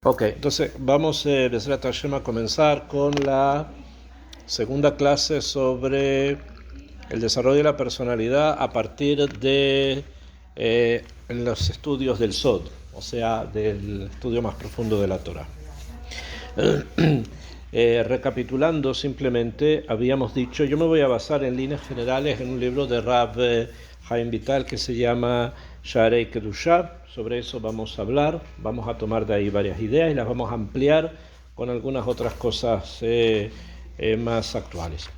Ok, entonces vamos Bezrat Hashem, a comenzar con la segunda clase sobre el desarrollo de la personalidad a partir de los estudios del Sod, o sea, del estudio más profundo de la Torah. Recapitulando simplemente, habíamos dicho, yo me voy a basar en líneas generales en un libro de Rav Chaim Vital que se llama Sharei Kedushah. Sobre eso vamos a hablar, vamos a tomar de ahí varias ideas y las vamos a ampliar con algunas otras cosas más actuales.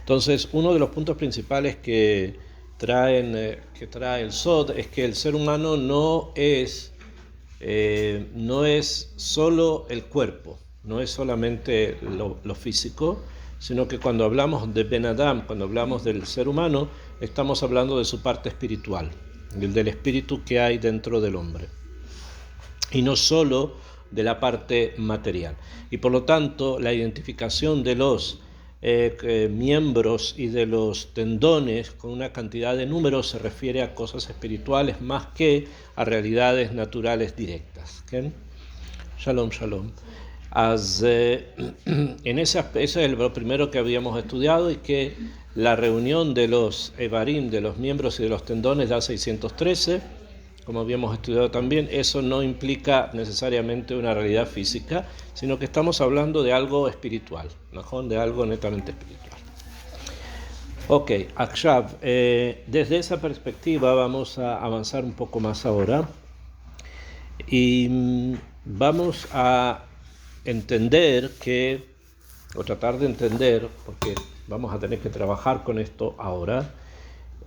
Entonces, uno de los puntos principales que trae el Sod es que el ser humano no es solo el cuerpo, no es solamente lo físico, sino que cuando hablamos de Ben Adam, cuando hablamos del ser humano, estamos hablando de su parte espiritual, del espíritu que hay dentro del hombre, y no solo de la parte material. Y por lo tanto, la identificación de los miembros y de los tendones con una cantidad de números se refiere a cosas espirituales más que a realidades naturales directas. ¿Okay? Shalom, shalom. Ese es lo primero que habíamos estudiado, y que la reunión de los Evarim, de los miembros y de los tendones, da 613, como habíamos estudiado también. Eso no implica necesariamente una realidad física, sino que estamos hablando de algo espiritual, ¿no? De algo netamente espiritual. Ok, Akshav, desde esa perspectiva vamos a avanzar un poco más ahora y vamos a entender o tratar de entender, porque vamos a tener que trabajar con esto ahora,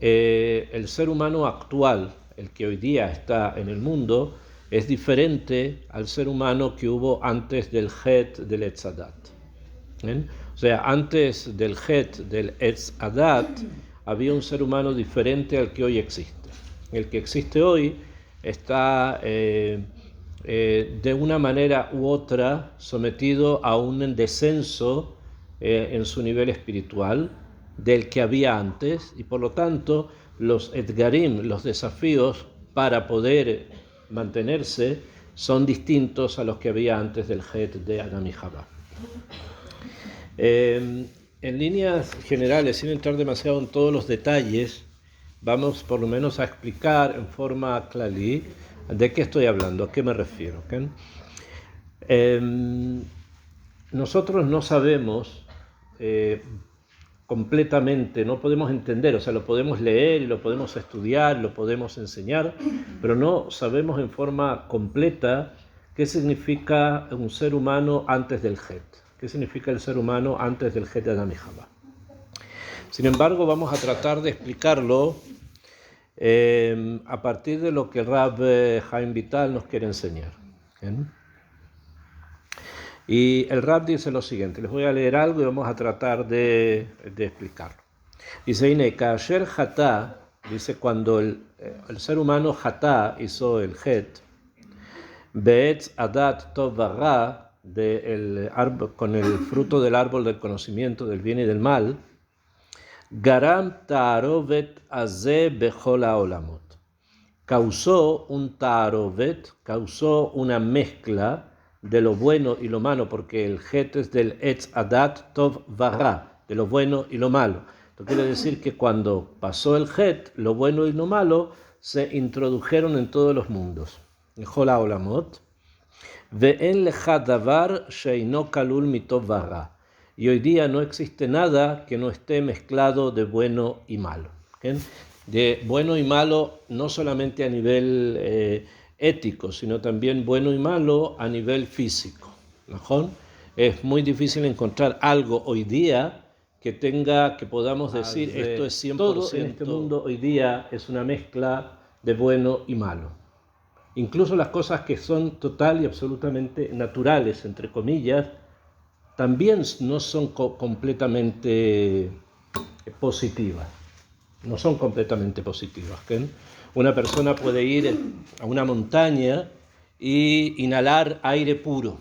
el ser humano actual, el que hoy día está en el mundo, es diferente al ser humano que hubo antes del Het del Etz Adat. O sea, antes del Het del Etz Adat había un ser humano diferente al que hoy existe. El que existe hoy está de una manera u otra sometido a un descenso en su nivel espiritual del que había antes, y por lo tanto los etgarim, los desafíos para poder mantenerse, son distintos a los que había antes del Het de Adam y Jabá. En líneas generales, sin entrar demasiado en todos los detalles, vamos por lo menos a explicar en forma clara de qué estoy hablando, a qué me refiero. ¿Okay? Nosotros no sabemos completamente, no podemos entender, o sea, lo podemos leer y lo podemos estudiar, lo podemos enseñar, pero no sabemos en forma completa qué significa un ser humano antes del Het, qué significa el ser humano antes del Het de Adam y Jabá. Sin embargo, vamos a tratar de explicarlo a partir de lo que el Rav Chaim Vital nos quiere enseñar. ¿Bien? Y el Rav dice lo siguiente, les voy a leer algo y vamos a tratar de explicarlo. Dice, Kasher Hatá, dice, cuando el ser humano Hatá hizo el Het, Be'etz Adat Tov Varra, con el fruto del árbol del conocimiento del bien y del mal, Garam Ta'arovet Azeh Bechol HaOlamot, causó un Ta'arovet, causó una mezcla de lo bueno y lo malo, porque el Het es del Etz Adat Tov Varra, de lo bueno y lo malo. Esto quiere decir que cuando pasó el Het, lo bueno y lo malo se introdujeron en todos los mundos. Bechol HaOlamot, Ve'en lecha davar sheino kalul mitov varra. Y hoy día no existe nada que no esté mezclado de bueno y malo. ¿Okay? De bueno y malo no solamente a nivel ético, sino también bueno y malo a nivel físico. ¿No? Es muy difícil encontrar algo hoy día que podamos decir esto es 100%. Todo en este mundo hoy día es una mezcla de bueno y malo. Incluso las cosas que son total y absolutamente naturales, entre comillas, también no son completamente positivas. No son completamente positivas. ¿Okay? Una persona puede ir a una montaña y inhalar aire puro.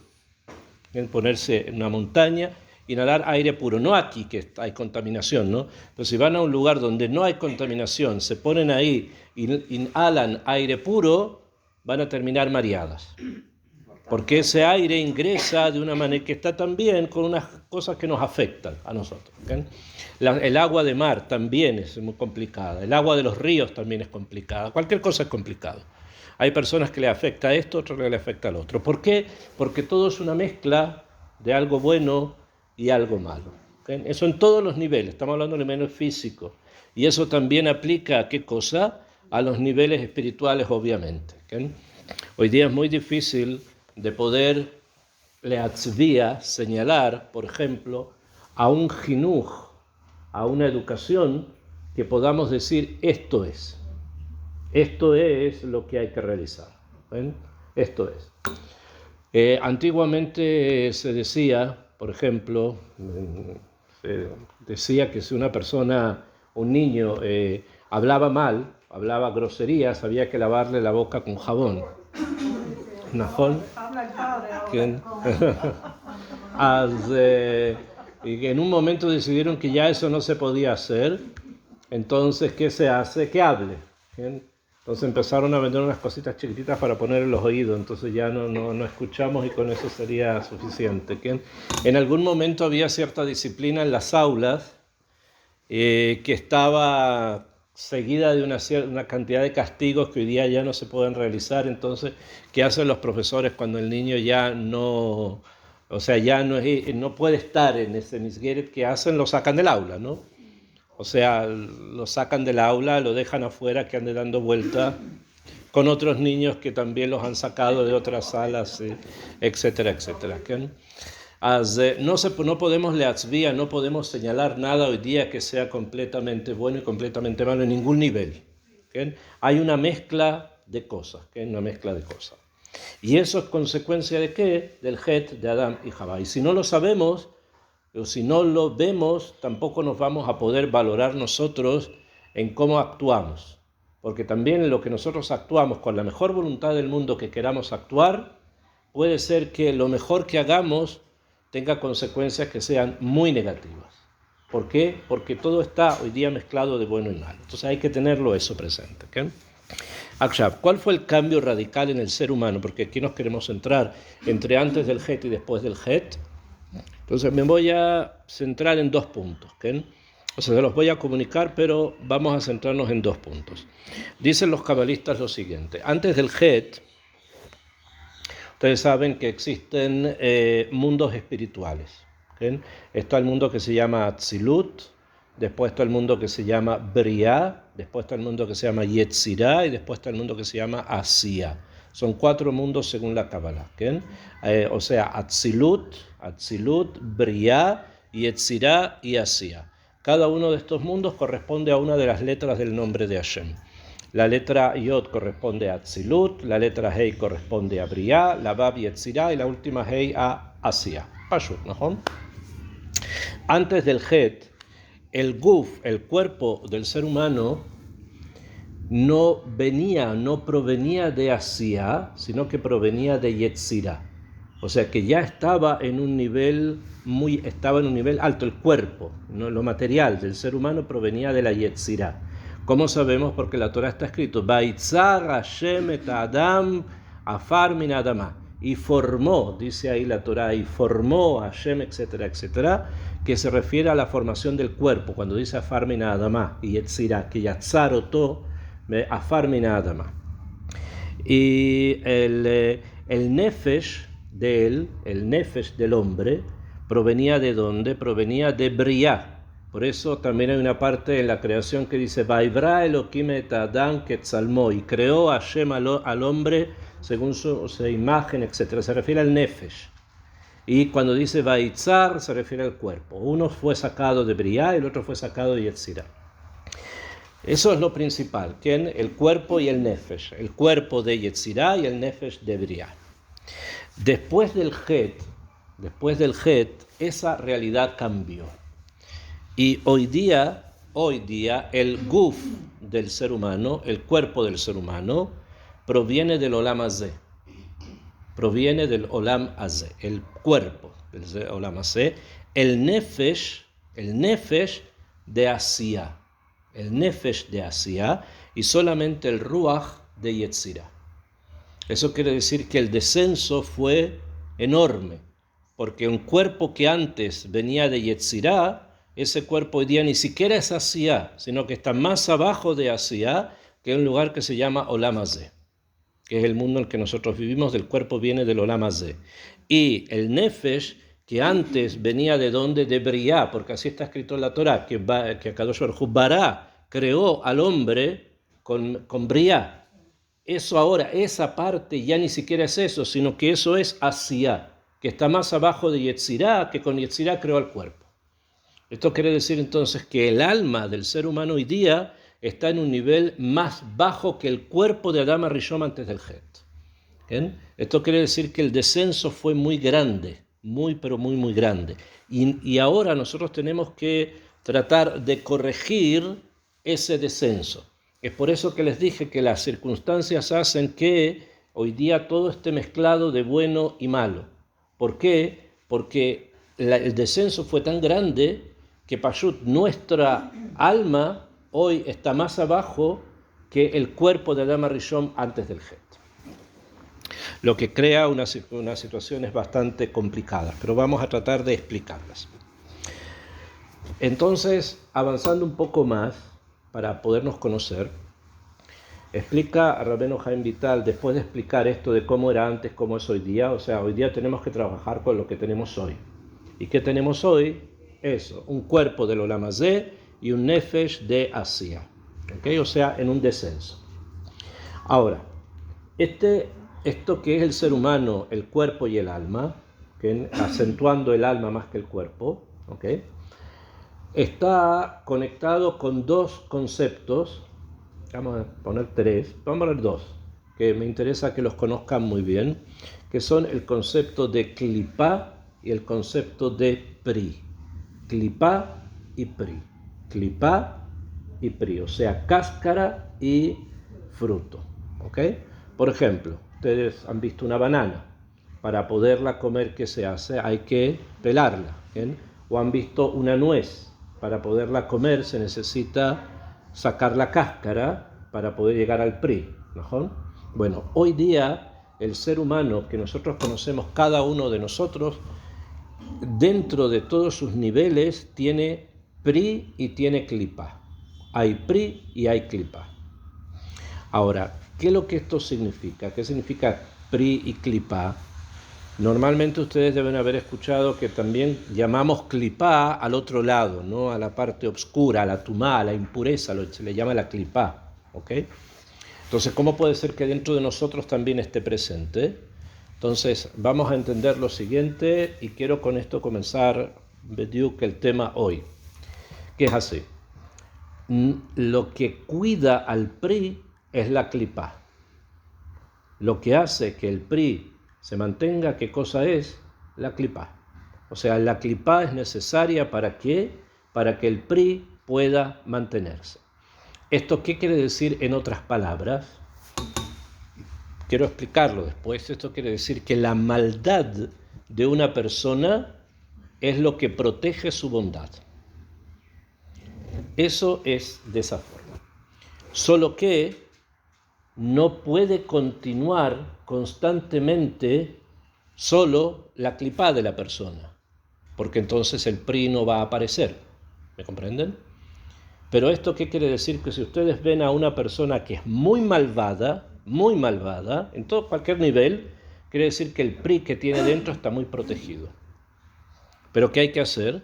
¿Okay? Ponerse en una montaña, inhalar aire puro. No aquí, que hay contaminación, ¿no? Pero si van a un lugar donde no hay contaminación, se ponen ahí, inhalan aire puro, van a terminar mareadas. Porque ese aire ingresa de una manera que está también con unas cosas que nos afectan a nosotros. ¿Okay? El agua de mar también es muy complicada. El agua de los ríos también es complicada. Cualquier cosa es complicado. Hay personas que le afecta a esto, otros que le afecta al otro. ¿Por qué? Porque todo es una mezcla de algo bueno y algo malo. ¿Okay? Eso en todos los niveles. Estamos hablando de niveles físicos. Y eso también aplica a qué cosa? A los niveles espirituales, obviamente. ¿Okay? Hoy día es muy difícil de poder leatzvia, señalar, por ejemplo, a un jinuj, a una educación que podamos decir esto es lo que hay que realizar. ¿Ven? Esto es. Antiguamente se decía, por ejemplo, se decía que si una persona, un niño, hablaba mal, hablaba groserías, había que lavarle la boca con jabón. נכון? כן. Y en un momento decidieron que ya eso no se podía hacer, entonces, ¿qué se hace? Que hable. ¿Bien? Entonces empezaron a vender unas cositas chiquititas para poner en los oídos, entonces ya no escuchamos y con eso sería suficiente. ¿Bien? En algún momento había cierta disciplina en las aulas que estaba seguida de una cantidad de castigos que hoy día ya no se pueden realizar. Entonces, ¿qué hacen los profesores cuando el niño ya no, o sea, ya no puede estar en ese misgueret? ¿Qué hacen? Lo sacan del aula, ¿no? O sea, lo sacan del aula, lo dejan afuera, que ande dando vuelta con otros niños que también los han sacado de otras salas, etcétera, etcétera. ¿Okay? No podemos leatzvia, no podemos señalar nada hoy día que sea completamente bueno y completamente malo en ningún nivel. ¿Okay? Hay una mezcla de cosas, ¿okay? Una mezcla de cosas. Y eso es consecuencia de ¿qué? Del het de Adán y Jabá. Y si no lo sabemos, o si no lo vemos, tampoco nos vamos a poder valorar nosotros en cómo actuamos. Porque también lo que nosotros actuamos con la mejor voluntad del mundo que queramos actuar, puede ser que lo mejor que hagamos tenga consecuencias que sean muy negativas. ¿Por qué? Porque todo está hoy día mezclado de bueno y malo. Entonces hay que tenerlo eso presente. ¿Okay? Akshav, ¿cuál fue el cambio radical en el ser humano? Porque aquí nos queremos centrar entre antes del het y después del het. Entonces me voy a centrar en 2 puntos. ¿Okay? O sea, se los voy a comunicar, pero vamos a centrarnos en 2 puntos. Dicen los cabalistas lo siguiente. Antes del het, ustedes saben que existen mundos espirituales. ¿Okay? Está el mundo que se llama Atzilut, después está el mundo que se llama Briah, después está el mundo que se llama Yetzirah y después está el mundo que se llama Asiya. Son 4 mundos según la Kabbalah. ¿Okay? O sea, Atzilut, Briah, Yetzirah y Asiya. Cada uno de estos mundos corresponde a una de las letras del nombre de Hashem. La letra Yod corresponde a Atzilut, la letra Hei corresponde a Briah, la Vav Yetzirah y la última Hei a Asiya. Pashut, ¿no? Antes del Het, el Guf, el cuerpo del ser humano, no provenía de Asiya, sino que provenía de Yetzirah. O sea que ya estaba en un nivel alto. El cuerpo, ¿no? Lo material del ser humano provenía de la Yetzirah. ¿Cómo sabemos? Porque la Torah está escrito: Vaitzar Hashem et Adam afar min adama. Y formó, dice ahí la Torah, y formó Hashem, etcétera, etcétera, que se refiere a la formación del cuerpo. Cuando dice afar min adama y Yetzirah, que yatzar oto afar min adama. Y el nefesh de él, el nefesh del hombre, provenía de ¿dónde? Provenía de Briah. Por eso también hay una parte en la creación que dice Vaivra Elohim et Adam ketzalmo, y creó Hashem al hombre según su imagen, etc. Se refiere al nefesh. Y cuando dice Vaitzar se refiere al cuerpo. Uno fue sacado de Briah y el otro fue sacado de Yetzirah. Eso es lo principal, ¿quién? El cuerpo y el nefesh. El cuerpo de Yetzirah y el nefesh de Briah. Después del het, esa realidad cambió. Y hoy día el guf del ser humano, el cuerpo del ser humano, proviene del olam hazé. Proviene del olam hazé, el cuerpo del olam hazé, el nefesh de Asiya. El nefesh de Asiya y solamente el ruach de Yetzirah. Eso quiere decir que el descenso fue enorme, porque un cuerpo que antes venía de Yetzirá, ese cuerpo hoy día ni siquiera es Asiá, sino que está más abajo de Asiá, que es un lugar que se llama Olam Hazé, que es el mundo en el que nosotros vivimos. Del cuerpo viene del Olam Hazé. Y el Nefesh, que antes venía de donde, de Briá, porque así está escrito en la Torá, que Akadosh Baruj Hu Bará creó al hombre con Briá. Eso ahora, esa parte ya ni siquiera es eso, sino que eso es Asiá, que está más abajo de Yetzirá, que con Yetzirá creó el cuerpo. Esto quiere decir entonces que el alma del ser humano hoy día está en un nivel más bajo que el cuerpo de Adán Rishon antes del Het. ¿Bien? Esto quiere decir que el descenso fue muy grande, muy pero muy muy grande. Y ahora nosotros tenemos que tratar de corregir ese descenso. Es por eso que les dije que las circunstancias hacen que hoy día todo esté mezclado de bueno y malo. ¿Por qué? Porque el descenso fue tan grande que Pashut, nuestra alma, hoy está más abajo que el cuerpo de Adán Rishon antes del Het. Lo que crea unas situaciones bastante complicadas, pero vamos a tratar de explicarlas. Entonces, avanzando un poco más, para podernos conocer, explica a Rabbeinu Haim Vital, después de explicar esto de cómo era antes, cómo es hoy día. O sea, hoy día tenemos que trabajar con lo que tenemos hoy. ¿Y qué tenemos hoy? Eso, un cuerpo del Olam Hazé y un Nefesh de Asia. ¿Okay? O sea, en un descenso. Ahora, esto que es el ser humano, el cuerpo y el alma, ¿okay? Acentuando el alma más que el cuerpo, ¿okay? Está conectado con dos conceptos. Vamos a poner tres, vamos a poner dos, que me interesa que los conozcan muy bien, que son el concepto de Klipá y el concepto de Pri. Klipá y Pri. Klipá y Pri, o sea, cáscara y fruto. ¿Ok? Por ejemplo, ustedes han visto una banana. Para poderla comer, ¿qué se hace? Hay que pelarla. ¿Bien? O han visto una nuez. Para poderla comer se necesita sacar la cáscara para poder llegar al Pri, ¿no? Bueno, hoy día el ser humano que nosotros conocemos, cada uno de nosotros, dentro de todos sus niveles, tiene Pri y tiene Klipá. Hay Pri y hay Klipá. Ahora, ¿qué es lo que esto significa? ¿Qué significa Pri y Klipá? Normalmente ustedes deben haber escuchado que también llamamos Klipá al otro lado, ¿no? A la parte oscura, a la tumá, a la impureza, se le llama la Klipá. ¿Ok? Entonces, ¿cómo puede ser que dentro de nosotros también esté presente? Entonces, vamos a entender lo siguiente y quiero con esto comenzar el tema hoy, que es así. Lo que cuida al Pri es la Klipá. Lo que hace que el Pri se mantenga, ¿qué cosa es? La Klipá. O sea, la Klipá es necesaria ¿para qué? Para que el Pri pueda mantenerse. ¿Esto qué quiere decir en otras palabras? Quiero explicarlo después. Esto quiere decir que la maldad de una persona es lo que protege su bondad. Eso es de esa forma. Solo que no puede continuar constantemente solo la Klipá de la persona, porque entonces el Pri no va a aparecer. ¿Me comprenden? Pero esto ¿qué quiere decir? Que si ustedes ven a una persona que es muy malvada, en todo cualquier nivel, quiere decir que el Pri que tiene dentro está muy protegido. Pero ¿qué hay que hacer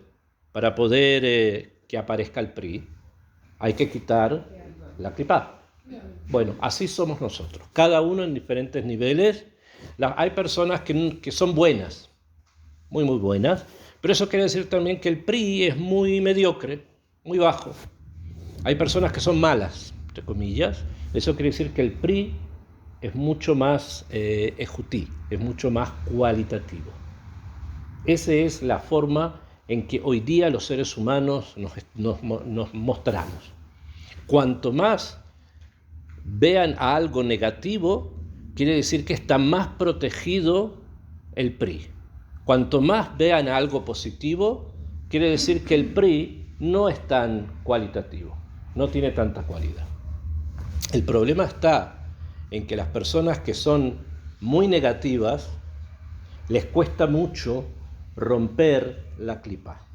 para poder que aparezca el Pri? Hay que quitar la Klipá. Bueno, así somos nosotros, cada uno en diferentes niveles. Hay personas que son buenas, muy buenas, pero eso quiere decir también que el Pri es muy mediocre, muy bajo. Hay personas que son malas, entre comillas. Eso quiere decir que el Pri es mucho más ejutí, es mucho más cualitativo. Esa es la forma en que hoy día los seres humanos nos mostramos. Cuanto más vean a algo negativo, quiere decir que está más protegido el Pri. Cuanto más vean a algo positivo, quiere decir que el Pri no es tan cualitativo, no tiene tanta cualidad. El problema está en que las personas que son muy negativas, les cuesta mucho romper la clipa.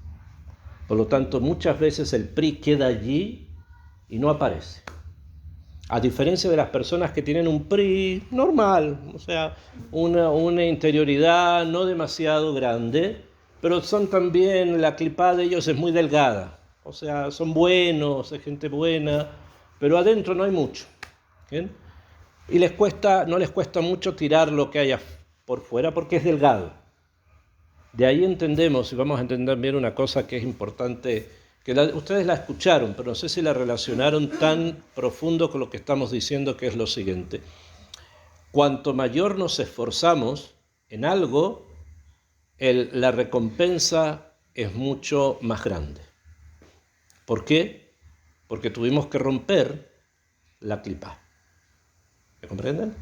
Por lo tanto, muchas veces el pri queda allí y no aparece. A diferencia de las personas que tienen un pri normal, o sea, una interioridad no demasiado grande, pero son también, la clipa de ellos es muy delgada. O sea, son buenos, es gente buena, pero adentro no hay mucho. ¿Bien? Y no les cuesta mucho tirar lo que haya por fuera porque es delgado. De ahí entendemos, y vamos a entender bien una cosa que es importante, que ustedes la escucharon, pero no sé si la relacionaron tan profundo con lo que estamos diciendo, que es lo siguiente. Cuanto mayor nos esforzamos en algo, la recompensa es mucho más grande. ¿Por qué? Porque tuvimos que romper la clipa. ¿Me comprenden?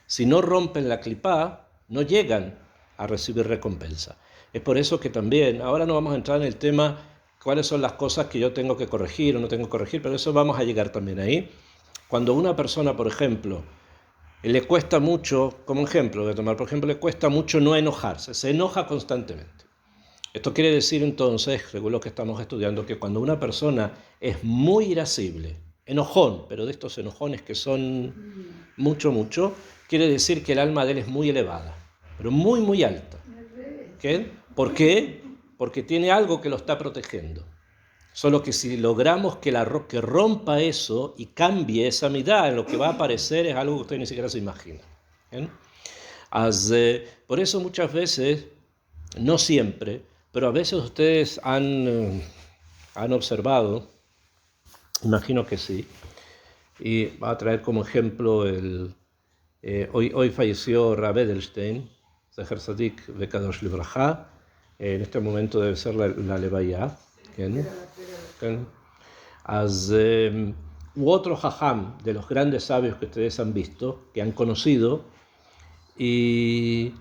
Si no rompen la clipa, no llegan a recibir recompensa. Es por eso que también, ahora no vamos a entrar en el tema cuáles son las cosas que yo tengo que corregir o no tengo que corregir, pero eso vamos a llegar también ahí. Cuando una persona, por ejemplo, le cuesta mucho, como ejemplo de tomar, por ejemplo, le cuesta mucho no enojarse, se enoja constantemente. Esto quiere decir entonces, según lo que estamos estudiando, que cuando una persona es muy irascible, enojón, pero de estos enojones que son mucho, quiere decir que el alma de él es muy elevada, pero muy alta. ¿Qué? ¿Por qué? Porque tiene algo que lo está protegiendo. Solo que si logramos que rompa eso y cambie esa midá, lo que va a aparecer es algo que usted ni siquiera se imagina. Por eso muchas veces, no siempre, pero a veces ustedes han observado, imagino que sí, y va a traer como ejemplo hoy falleció Rav Edelstein, Zecher Tzadik Vekadosh Libraja, en este momento debe ser la Levaya. U otro jajam de los grandes sabios que ustedes han visto, que han conocido, y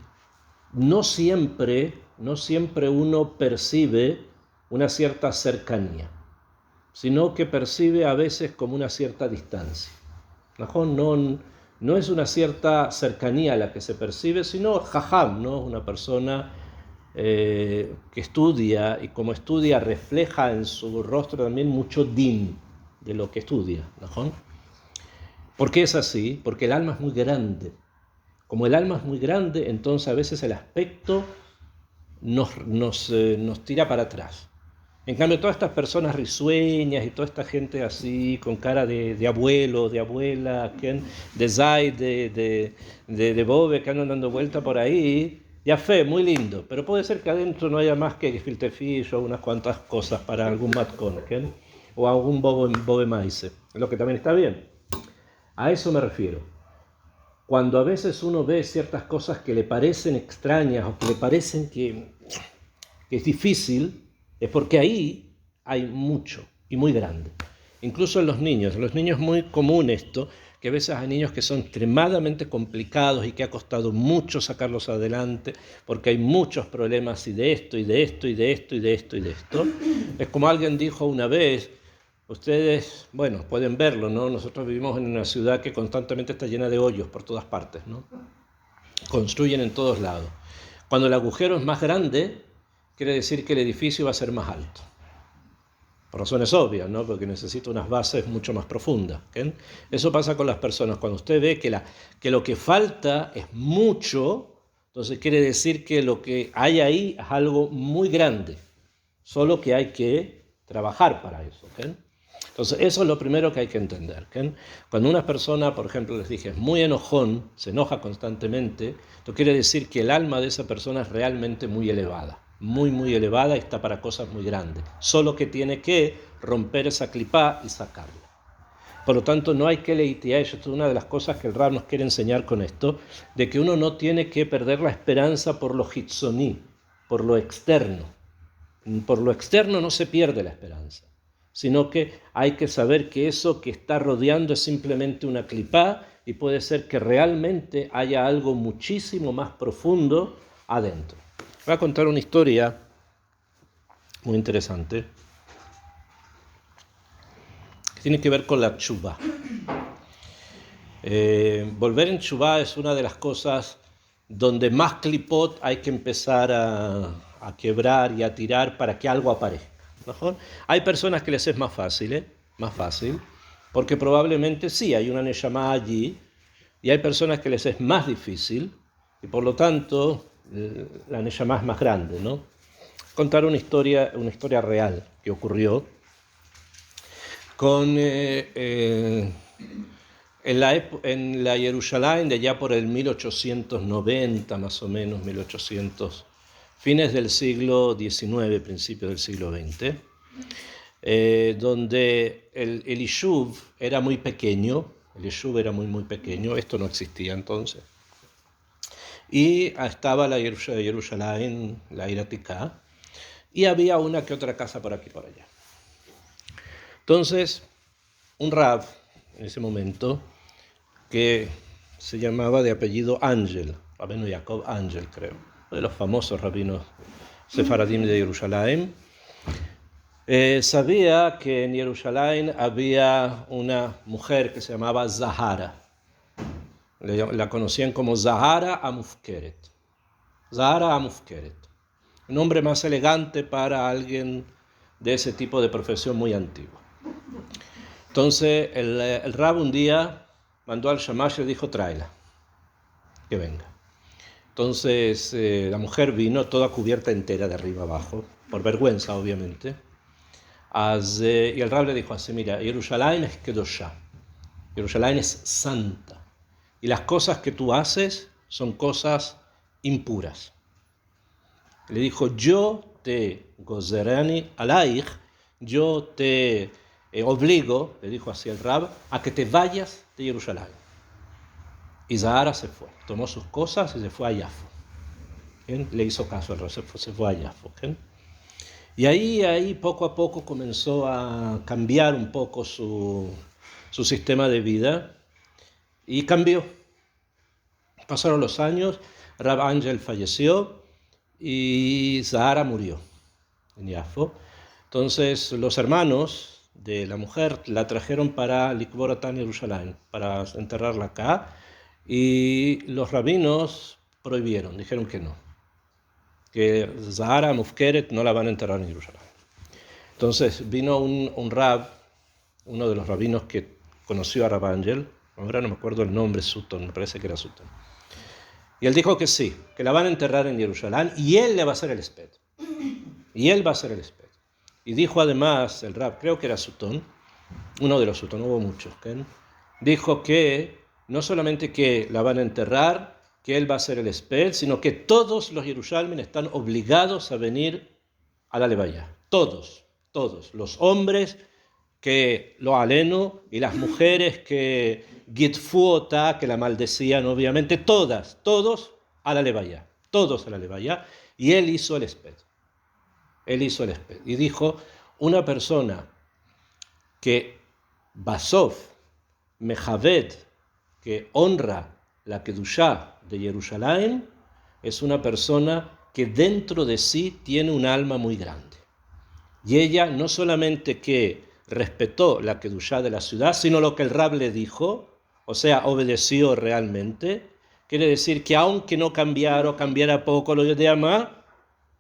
no siempre uno percibe una cierta cercanía, sino que percibe a veces como una cierta distancia. No es una cierta cercanía la que se percibe, sino jajam, ¿no? Una persona que estudia, y como estudia refleja en su rostro también mucho din de lo que estudia. ¿No? ¿Por qué es así? Porque el alma es muy grande. Como el alma es muy grande, entonces a veces el aspecto nos tira para atrás. En cambio, todas estas personas risueñas y toda esta gente así, con cara de abuelo, de abuela, de Zay, de Bobe, que andan dando vuelta por ahí, ya fe, muy lindo. Pero puede ser que adentro no haya más que gefilte fish o unas cuantas cosas para algún matcón, o algún bobe maíz, lo que también está bien. A eso me refiero. Cuando a veces uno ve ciertas cosas que le parecen extrañas o que le parecen que es difícil, es porque ahí hay mucho y muy grande. Incluso en los niños es muy común esto, que a veces hay niños que son extremadamente complicados y que ha costado mucho sacarlos adelante, porque hay muchos problemas y de esto, y de esto, y de esto, y de esto, y de esto. Es como alguien dijo una vez, ustedes, bueno, pueden verlo, ¿no? Nosotros vivimos en una ciudad que constantemente está llena de hoyos por todas partes, ¿no? Construyen en todos lados. Cuando el agujero es más grande, quiere decir que el edificio va a ser más alto. Por razones obvias, ¿no? Porque necesita unas bases mucho más profundas. ¿Okay? Eso pasa con las personas. Cuando usted ve que lo que falta es mucho, entonces quiere decir que lo que hay ahí es algo muy grande. Solo que hay que trabajar para eso. ¿Okay? Entonces, eso es lo primero que hay que entender. ¿Okay? Cuando una persona, por ejemplo, les dije, es muy enojón, se enoja constantemente, esto quiere decir que el alma de esa persona es realmente muy elevada. Muy elevada y está para cosas muy grandes. Solo que tiene que romper esa clipá y sacarla. Por lo tanto, no hay que leitear. Esto es una de las cosas que el Rab nos quiere enseñar con esto, de que uno no tiene que perder la esperanza por lo hitzoní, por lo externo. Por lo externo no se pierde la esperanza, sino que hay que saber que eso que está rodeando es simplemente una clipá y puede ser que realmente haya algo muchísimo más profundo adentro. Voy a contar una historia muy interesante que tiene que ver con la tshuvá. Volver en tshuvá es una de las cosas donde más clipot hay que empezar a quebrar y a tirar para que algo aparezca. ¿No? Hay personas que les es más fácil, porque probablemente sí, hay una neshama allí, y hay personas que les es más difícil, y por lo tanto la neshama es más grande, ¿no? Contar una historia real que ocurrió con en la Jerusalén de allá por el 1890, más o menos, 1800, fines del siglo XIX, principios del siglo XX, donde el Yishuv era muy pequeño, muy pequeño, esto no existía entonces, y estaba la Jerusalén, la Iraticá, y había una que otra casa por aquí por allá. Entonces, un rab, en ese momento, que se llamaba de apellido Ángel, Rabino Jacob Ángel, creo, uno de los famosos rabinos sefaradim de Jerusalén, sabía que en Jerusalén había una mujer que se llamaba Zahara. La conocían como Zahara Amufkeret. Zahara Amufkeret. Un nombre más elegante para alguien de ese tipo de profesión muy antigua. Entonces el rab un día mandó al shamash y le dijo, tráela, que venga. Entonces la mujer vino toda cubierta entera de arriba abajo, por vergüenza obviamente. Y el rab le dijo así, mira, Jerusalén es kedoshá, Jerusalén es santa, y las cosas que tú haces son cosas impuras. Le dijo, yo te gozerani alaich, yo te obligo, le dijo así el rab, a que te vayas de Jerusalén. Y Zahara se fue, tomó sus cosas y se fue a Yafo. ¿Bien? Le hizo caso al rab, se fue a Yafo. ¿Bien? Y ahí poco a poco comenzó a cambiar un poco su sistema de vida y cambió. Pasaron los años, Rab Ángel falleció y Zahara murió en Yafo. Entonces los hermanos de la mujer la trajeron para Likboratan Jerusalén, para enterrarla acá, y los rabinos prohibieron, dijeron que no, que Zahara Mufkeret no la van a enterrar en Jerusalén. Entonces vino un rab, uno de los rabinos que conoció a Rab Ángel, ahora no me acuerdo el nombre, Sutton, me parece que era Sutton, y él dijo que sí, que la van a enterrar en Jerusalén y él le va a hacer el esped. Y él va a hacer el esped. Y dijo además el rab, creo que era Sutton, uno de los Sutton, hubo muchos, ¿okay? Dijo que no solamente que la van a enterrar, que él va a hacer el esped, sino que todos los Jerusalén están obligados a venir a la levaya. Todos, los hombres que lo aleno y las mujeres que gitfuota, que la maldecían obviamente, todos a la levaya, y él hizo el esped. Y dijo, una persona que Basov, Mejaved, que honra la Kedushá de Jerusalén, es una persona que dentro de sí tiene un alma muy grande. Y ella no solamente que respetó la Kedushá de la ciudad, sino lo que el Rab le dijo, o sea, obedeció realmente. Quiere decir que aunque no cambiara poco lo de Amá,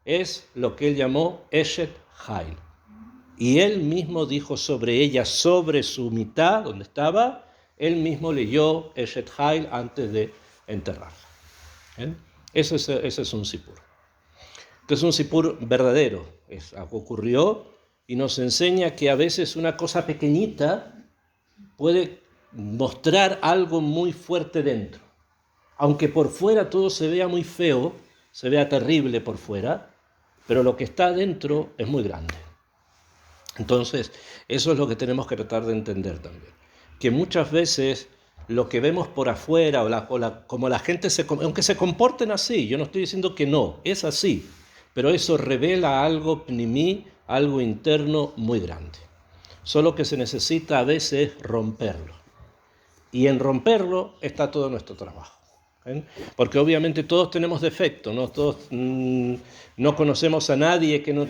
es lo que él llamó Eshet Hail. Y él mismo dijo sobre ella, sobre su mitad, donde estaba, él mismo leyó Eshet Hail antes de enterrarla. ¿Bien? Ese es un sipur. Este es un sipur verdadero, ocurrió y nos enseña que a veces una cosa pequeñita puede mostrar algo muy fuerte dentro. Aunque por fuera todo se vea muy feo, se vea terrible por fuera, pero lo que está dentro es muy grande. Entonces, eso es lo que tenemos que tratar de entender también. Que muchas veces lo que vemos por afuera, como la gente aunque se comporten así, yo no estoy diciendo que no, es así, pero eso revela algo pnimí, algo interno muy grande. Solo que se necesita a veces romperlo. Y en romperlo está todo nuestro trabajo. ¿Eh? Porque obviamente todos tenemos defectos, ¿no? Todos no conocemos a nadie que no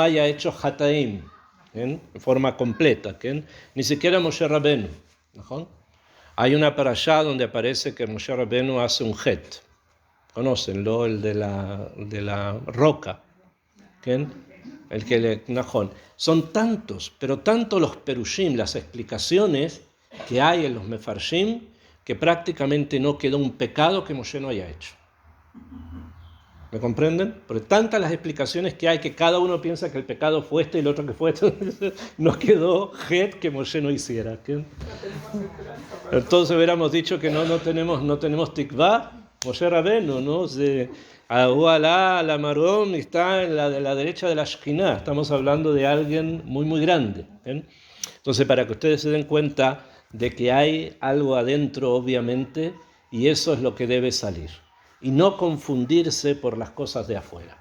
haya hecho hataim, ¿eh? En forma completa, ¿eh? Ni siquiera Moshe Rabenu, ¿no? Hay una parashá donde aparece que Moshe Rabbeinu hace un het. Conócenlo, el de la roca. ¿Quién? El que le Najón. Son tantos, pero tantos los perushim, las explicaciones que hay en los mefarshim, que prácticamente no quedó un pecado que Moshe no haya hecho. ¿Me comprenden? Porque tantas las explicaciones que hay que cada uno piensa que el pecado fue este y el otro que fue este. No quedó het que Moshe no hiciera. ¿Quién? Entonces hubiéramos dicho que no tenemos tikvah. Moshe Rabbeinu, ¿no? La Marón está en la derecha de la Shekhinah. Estamos hablando de alguien muy, muy grande. ¿Bien? Entonces, para que ustedes se den cuenta de que hay algo adentro, obviamente, y eso es lo que debe salir. Y no confundirse por las cosas de afuera.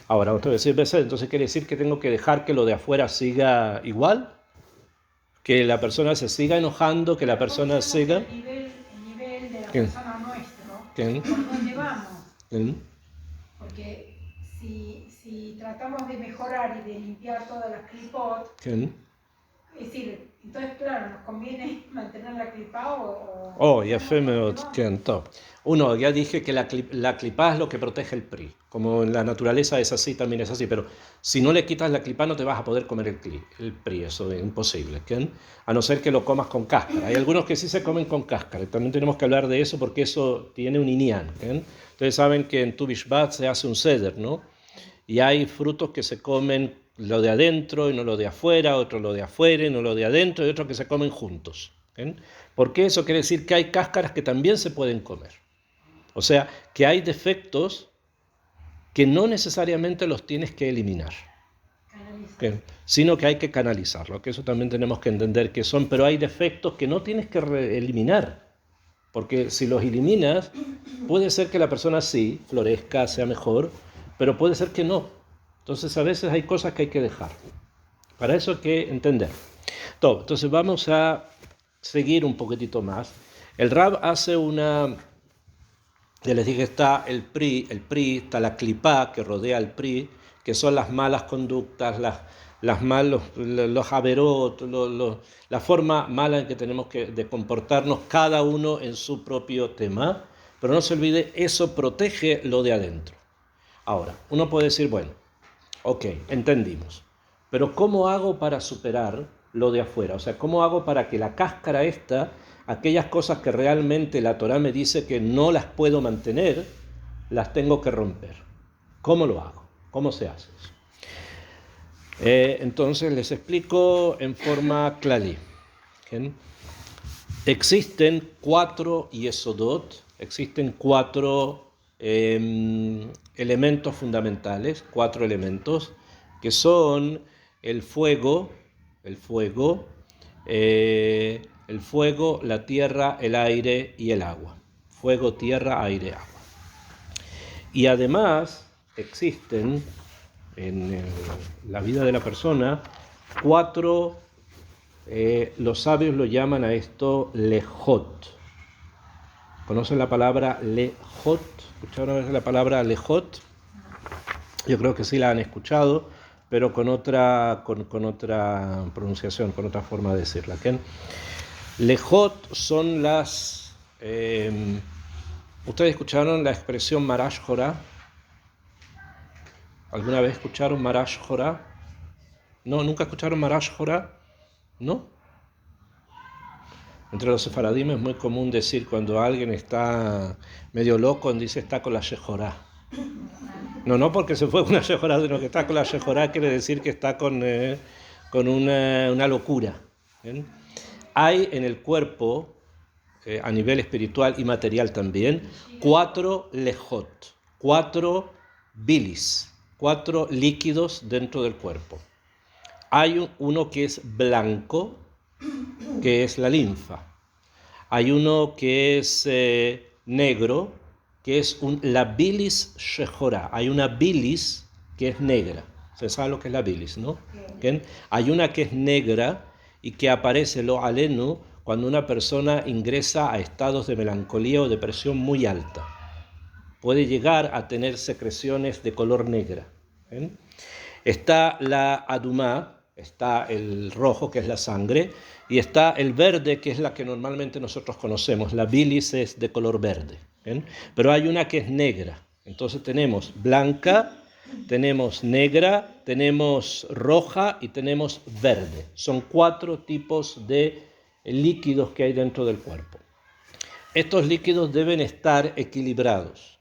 Ahora, otra vez, entonces quiere decir que tengo que dejar que lo de afuera siga igual, que la persona se siga enojando, que la persona siga... El nivel de la ¿Quién? persona nuestro, ¿Quién? ¿por dónde vamos? ¿Quién? Porque si tratamos de mejorar y de limpiar todas las clipot, ¿Quién? es decir, entonces claro, nos conviene mantener la clipa o Oh, יפה מאוד, כן, טוב. Uno, ya dije que la clipá es lo que protege el pri. Como en la naturaleza es así, también es así. Pero si no le quitas la clipá, no te vas a poder comer el pri. Eso es imposible. ¿Quién? A no ser que lo comas con cáscara. Hay algunos que sí se comen con cáscara. También tenemos que hablar de eso porque eso tiene un inyan. Ustedes saben que en Tu Bishvat se hace un seder, ¿no? Y hay frutos que se comen lo de adentro y no lo de afuera, otro lo de afuera y no lo de adentro, y otros que se comen juntos. Porque eso quiere decir que hay cáscaras que también se pueden comer. O sea, que hay defectos que no necesariamente los tienes que eliminar, sino que hay que canalizarlo, que eso también tenemos que entender que son, pero hay defectos que no tienes que eliminar, porque si los eliminas, puede ser que la persona sí florezca, sea mejor, pero puede ser que no. Entonces a veces hay cosas que hay que dejar. Para eso hay que entender. Todo. Entonces vamos a seguir un poquitito más. El Rab hace una... Ya les dije, está el pri, está la clipá que rodea el pri, que son las malas conductas, los averot, la forma mala en que tenemos de comportarnos cada uno en su propio tema. Pero no se olvide, eso protege lo de adentro. Ahora, uno puede decir, bueno, ok, entendimos, pero ¿cómo hago para superar lo de afuera? O sea, ¿cómo hago para que la cáscara esta, aquellas cosas que realmente la Torá me dice que no las puedo mantener, las tengo que romper? ¿Cómo lo hago? ¿Cómo se hace eso? Entonces les explico en forma clara. Existen 4 yesodot, existen 4 elementos fundamentales, 4 elementos, que son el fuego, la tierra, el aire y el agua. Fuego, tierra, aire, agua. Y además existen en la vida de la persona 4, los sabios lo llaman a esto lejot. ¿Conocen la palabra lejot? ¿Escucharon la palabra lejot? Yo creo que sí la han escuchado, pero con otra pronunciación, con otra forma de decirla. ¿Qué? Lejot son las... ¿Ustedes escucharon la expresión Marash Jorah? ¿Alguna vez escucharon Marash Jorah? ¿No? ¿Nunca escucharon Marash Jorah? ¿No? Entre los sefaradim es muy común decir cuando alguien está medio loco, dice está con la Shejorá. No porque se fue con una Shejorá, sino que está con la Shejorá quiere decir que está con una locura. ¿Bien? Hay en el cuerpo, a nivel espiritual y material también, 4 lejot, 4 bilis, 4 líquidos dentro del cuerpo. Hay uno que es blanco, que es la linfa. Hay uno que es negro, que es la bilis shejorá. Hay una bilis que es negra. ¿Se sabe lo que es la bilis, no? ¿Bien? Hay una que es negra y que aparece lo alenu cuando una persona ingresa a estados de melancolía o depresión muy alta. Puede llegar a tener secreciones de color negra. ¿Bien? Está la adumá, está el rojo, que es la sangre, y está el verde, que es la que normalmente nosotros conocemos. La bilis es de color verde, ¿bien? Pero hay una que es negra. Entonces tenemos blanca, tenemos negra, tenemos roja y tenemos verde. Son 4 tipos de líquidos que hay dentro del cuerpo. Estos líquidos deben estar equilibrados,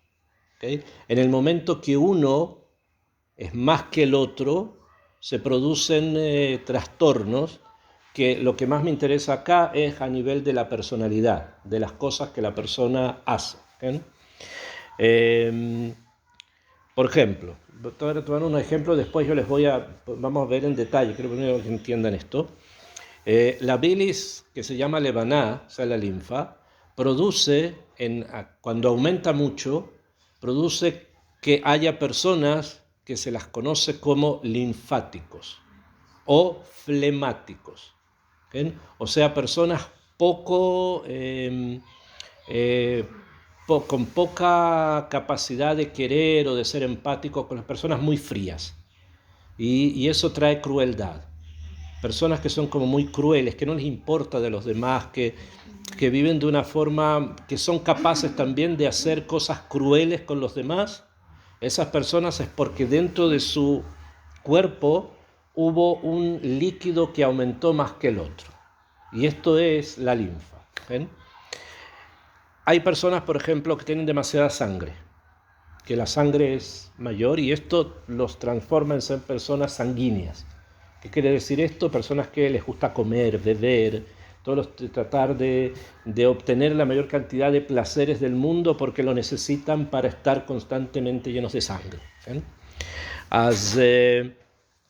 ¿okay? En el momento que uno es más que el otro, se producen trastornos que lo que más me interesa acá es a nivel de la personalidad, de las cosas que la persona hace, ¿okay? Por ejemplo, voy a tomar un ejemplo, después vamos a ver en detalle, creo que primero que entiendan esto. La bilis, que se llama levaná, o sea, la linfa, produce, cuando aumenta mucho, produce que haya personas que se las conoce como linfáticos o flemáticos, ¿okay? O sea, personas con poca capacidad de querer o de ser empático con las personas, muy frías. Y eso trae crueldad. Personas que son como muy crueles, que no les importa de los demás, que viven de una forma, que son capaces también de hacer cosas crueles con los demás. Esas personas es porque dentro de su cuerpo hubo un líquido que aumentó más que el otro. Y esto es la linfa. ¿Ven? Hay personas, por ejemplo, que tienen demasiada sangre, que la sangre es mayor y esto los transforma en ser personas sanguíneas. ¿Qué quiere decir esto? Personas que les gusta comer, beber, tratar de obtener la mayor cantidad de placeres del mundo porque lo necesitan para estar constantemente llenos de sangre.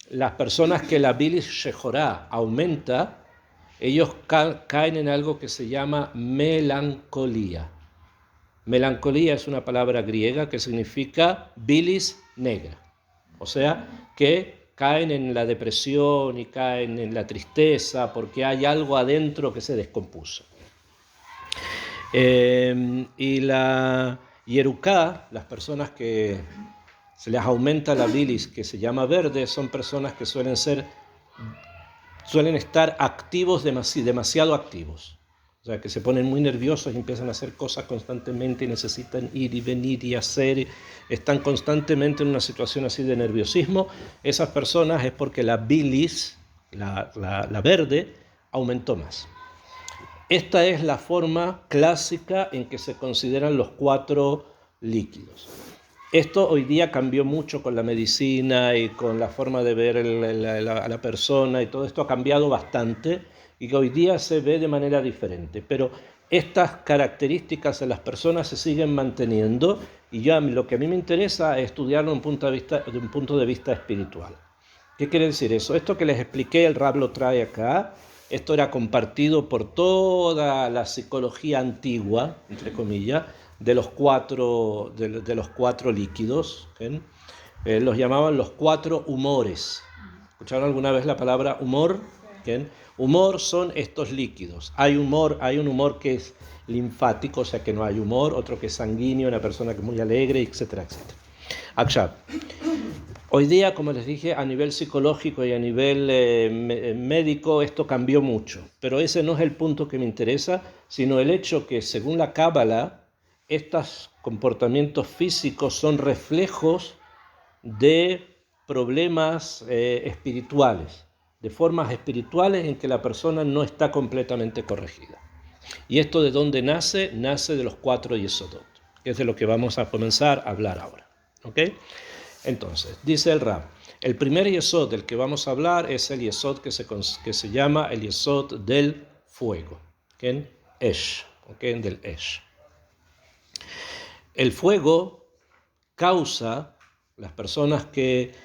Las personas que la bilis shejorá aumenta, ellos caen en algo que se llama melancolía. Melancolía es una palabra griega que significa bilis negra. O sea, que caen en la depresión y caen en la tristeza porque hay algo adentro que se descompuso. Y la yeruká, las personas que se les aumenta la bilis, que se llama verde, son personas que suelen estar activos, demasiado activos. O sea, que se ponen muy nerviosos y empiezan a hacer cosas constantemente y necesitan ir y venir y hacer. Están constantemente en una situación así de nerviosismo. Esas personas es porque la bilis, la verde, aumentó más. Esta es la forma clásica en que se consideran los 4 líquidos. Esto hoy día cambió mucho con la medicina y con la forma de ver a la persona y todo esto ha cambiado bastante y que hoy día se ve de manera diferente. Pero estas características en las personas se siguen manteniendo y ya lo que a mí me interesa es estudiarlo de un punto de vista espiritual. ¿Qué quiere decir eso? Esto que les expliqué, el Rab lo trae acá. Esto era compartido por toda la psicología antigua, entre comillas, de los 4 líquidos. Los llamaban los 4 humores. ¿Escucharon alguna vez la palabra humor? ¿Bien? Humor son estos líquidos. Hay un humor que es linfático, o sea que no hay humor, otro que es sanguíneo, una persona que es muy alegre, etcétera, etcétera. Akshab. Hoy día, como les dije, a nivel psicológico y a nivel médico esto cambió mucho, pero ese no es el punto que me interesa, sino el hecho que según la Cábala, estos comportamientos físicos son reflejos de problemas espirituales, de formas espirituales en que la persona no está completamente corregida. ¿Y esto de dónde nace? Nace de los 4 yesodot, que es de lo que vamos a comenzar a hablar ahora. ¿Ok? Entonces, dice el Rab, el primer yesod del que vamos a hablar es el yesod que se llama el yesod del fuego, ¿okay? Esh, ¿okay? Del Esh. El fuego causa, las personas que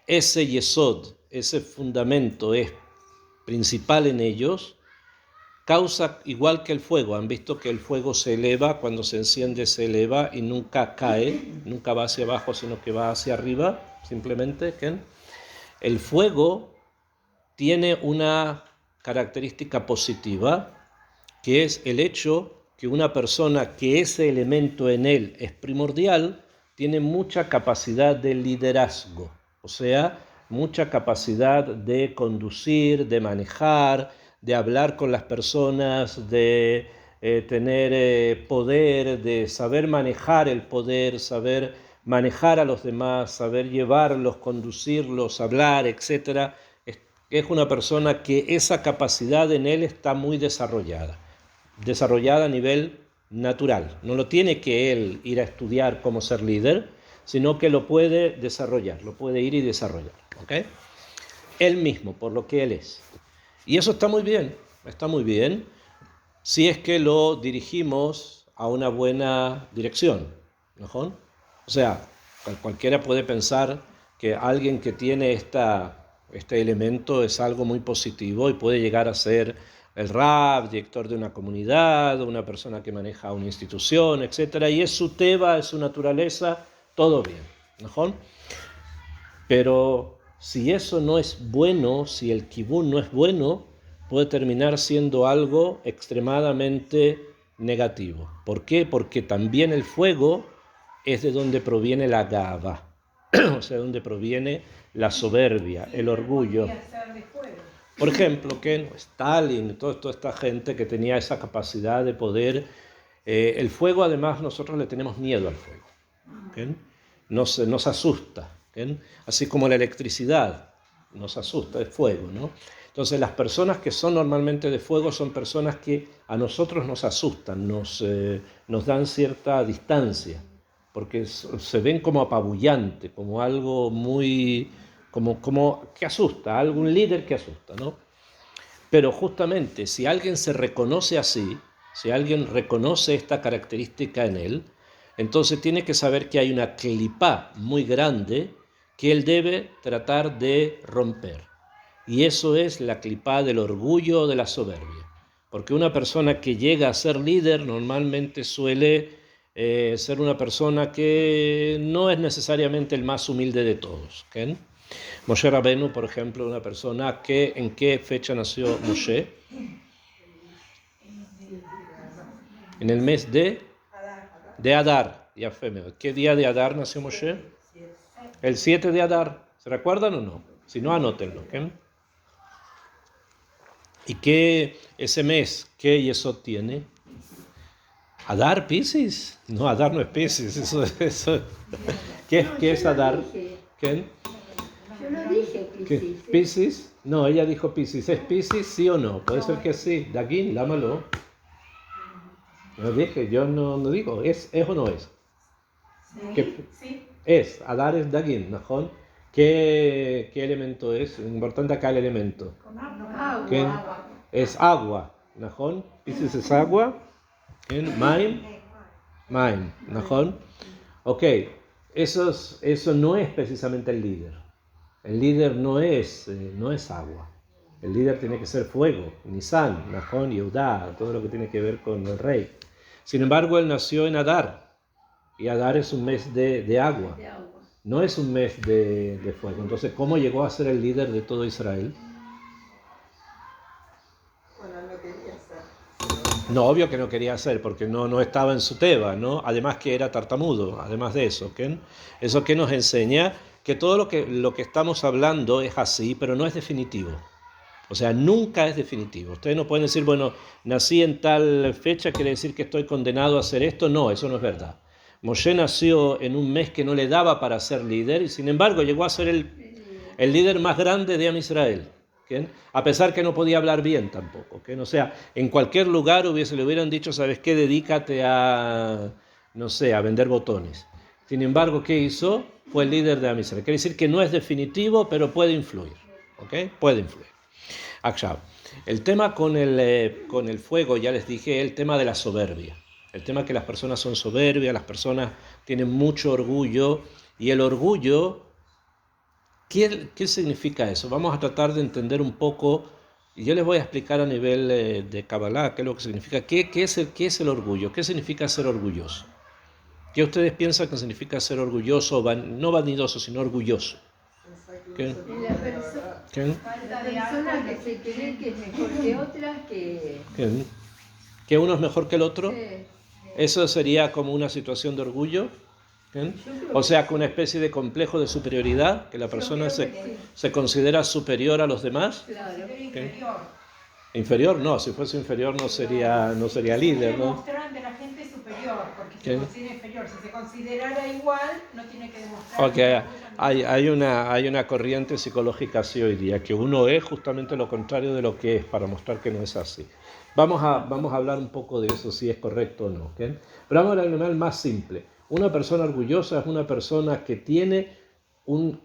ese yesod, ese fundamento es principal en ellos, causa igual que el fuego. Han visto que el fuego se eleva, cuando se enciende se eleva y nunca cae, nunca va hacia abajo, sino que va hacia arriba, simplemente. ¿Okay? El fuego tiene una característica positiva, que es el hecho que una persona que ese elemento en él es primordial, tiene mucha capacidad de liderazgo. O sea, mucha capacidad de conducir, de manejar, de hablar con las personas, de tener poder, de saber manejar el poder, saber manejar a los demás, saber llevarlos, conducirlos, hablar, etc. Es una persona que esa capacidad en él está muy desarrollada a nivel natural. No lo tiene que él ir a estudiar cómo ser líder, sino que lo puede desarrollar, lo puede ir y desarrollar. ¿Okay? Él mismo, por lo que él es. Y eso está muy bien si es que lo dirigimos a una buena dirección, ¿no? O sea, cualquiera puede pensar que alguien que tiene este elemento es algo muy positivo y puede llegar a ser el Rab, director de una comunidad, una persona que maneja una institución, etc. Y es su teba, es su naturaleza, todo bien, ¿no? Pero si eso no es bueno, si el kibún no es bueno, puede terminar siendo algo extremadamente negativo. ¿Por qué? Porque también el fuego es de donde proviene la gava, o sea, de donde proviene la soberbia, el orgullo. Por ejemplo, que Stalin, toda esta gente que tenía esa capacidad de poder, el fuego además nosotros le tenemos miedo al fuego, ¿okay? Nos asusta, ¿okay? Así como la electricidad nos asusta, es fuego, ¿no? Entonces las personas que son normalmente de fuego son personas que a nosotros nos asustan, nos dan cierta distancia, porque se ven como apabullante, como algo muy... como que asusta, algún líder que asusta, ¿no? Pero justamente si alguien se reconoce así, si alguien reconoce esta característica en él, entonces tiene que saber que hay una clipá muy grande que él debe tratar de romper. Y eso es la clipá del orgullo o de la soberbia. Porque una persona que llega a ser líder normalmente suele ser una persona que no es necesariamente el más humilde de todos, ¿okay? Moshe Rabenu, por ejemplo, una persona que, ¿en qué fecha nació Moshe? En el mes de Adar. ¿Qué día de Adar nació Moshe? El 7 de Adar. ¿Se recuerdan o no? Si no, anótenlo. ¿Okay? ¿Y qué ese mes, qué yesod tiene? ¿Adar, Piscis? No, Adar no es Piscis. Eso. ¿Qué es Adar? ¿Qué? Yo no dije Piscis. ¿Piscis? No, ella dijo Piscis. ¿Es Piscis, sí o no? Puede ser que sí. Dagin, lámalo. No dije, yo no digo. ¿Es o no es? Sí. Es. Adar es Dagin, ¿no? ¿Qué elemento es? Importante acá el elemento. Agua. Es agua, ¿no? Piscis es agua. Maim, ¿no? Ok, eso no es precisamente el líder. El líder no es agua. El líder tiene que ser fuego, Nisan, Nahon, Yehudá, todo lo que tiene que ver con el rey. Sin embargo, él nació en Adar, y Adar es un mes de agua, no es un mes de fuego. Entonces, ¿cómo llegó a ser el líder de todo Israel? No, obvio que no quería ser, porque no estaba en su teba, ¿no? Además que era tartamudo, además de eso, ¿okay? Eso que nos enseña que todo lo que estamos hablando es así, pero no es definitivo. O sea, nunca es definitivo. Ustedes no pueden decir, bueno, nací en tal fecha, quiere decir que estoy condenado a hacer esto. No, eso no es verdad. Moshe nació en un mes que no le daba para ser líder, y sin embargo llegó a ser el líder más grande de Am Israel. ¿Okay? A pesar que no podía hablar bien tampoco. ¿Okay? O sea, en cualquier lugar le hubieran dicho, ¿sabes qué? Dedícate a, no sé, a vender botones. Sin embargo, ¿qué hizo? Fue el líder de Am Israel. Quiere decir que no es definitivo, pero puede influir. ¿Okay? Puede influir. Akshab. El tema con el fuego, ya les dije, el tema de la soberbia. El tema que las personas son soberbias, las personas tienen mucho orgullo, y el orgullo, ¿qué significa eso? Vamos a tratar de entender un poco, y yo les voy a explicar a nivel de Kabbalah qué es lo que significa, qué es el orgullo, qué significa ser orgulloso. ¿Qué ustedes piensan que significa ser orgulloso, no vanidoso, sino orgulloso? ¿Qué? La persona que se cree que es mejor que otras, ¿Que uno es mejor que el otro? Sí. ¿Eso sería como una situación de orgullo? ¿Bien? O sea, que una especie de complejo de superioridad, que la persona se considera superior a los demás. Claro. Inferior. Inferior, no, si fuese inferior no sería líder, ¿no? Demostrar ante la gente superior, porque se ¿Qué? considera inferior. Si se considerara igual, no tiene que demostrar. Ok, hay una corriente psicológica así hoy día, que uno es justamente lo contrario de lo que es, para mostrar que no es así. Vamos a hablar un poco de eso, si es correcto o no. ¿Ok? Pero vamos a hablar más simple. Una persona orgullosa es una persona que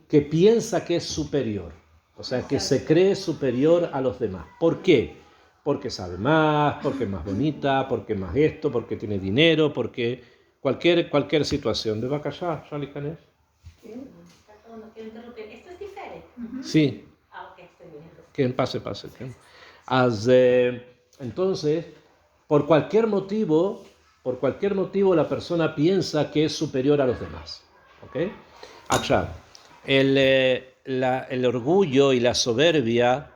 que piensa que es superior. O sea, que se cree superior a los demás. ¿Por qué? Porque sabe más, porque es más bonita, porque es más esto, porque tiene dinero, porque cualquier situación. ¿De Bacallá, Charlie Canet? ¿Esto es diferente? Sí. Ah, ok, estoy bien. Que pase. Entonces, por cualquier motivo la persona piensa que es superior a los demás. ¿Ok? Acá, el orgullo y la soberbia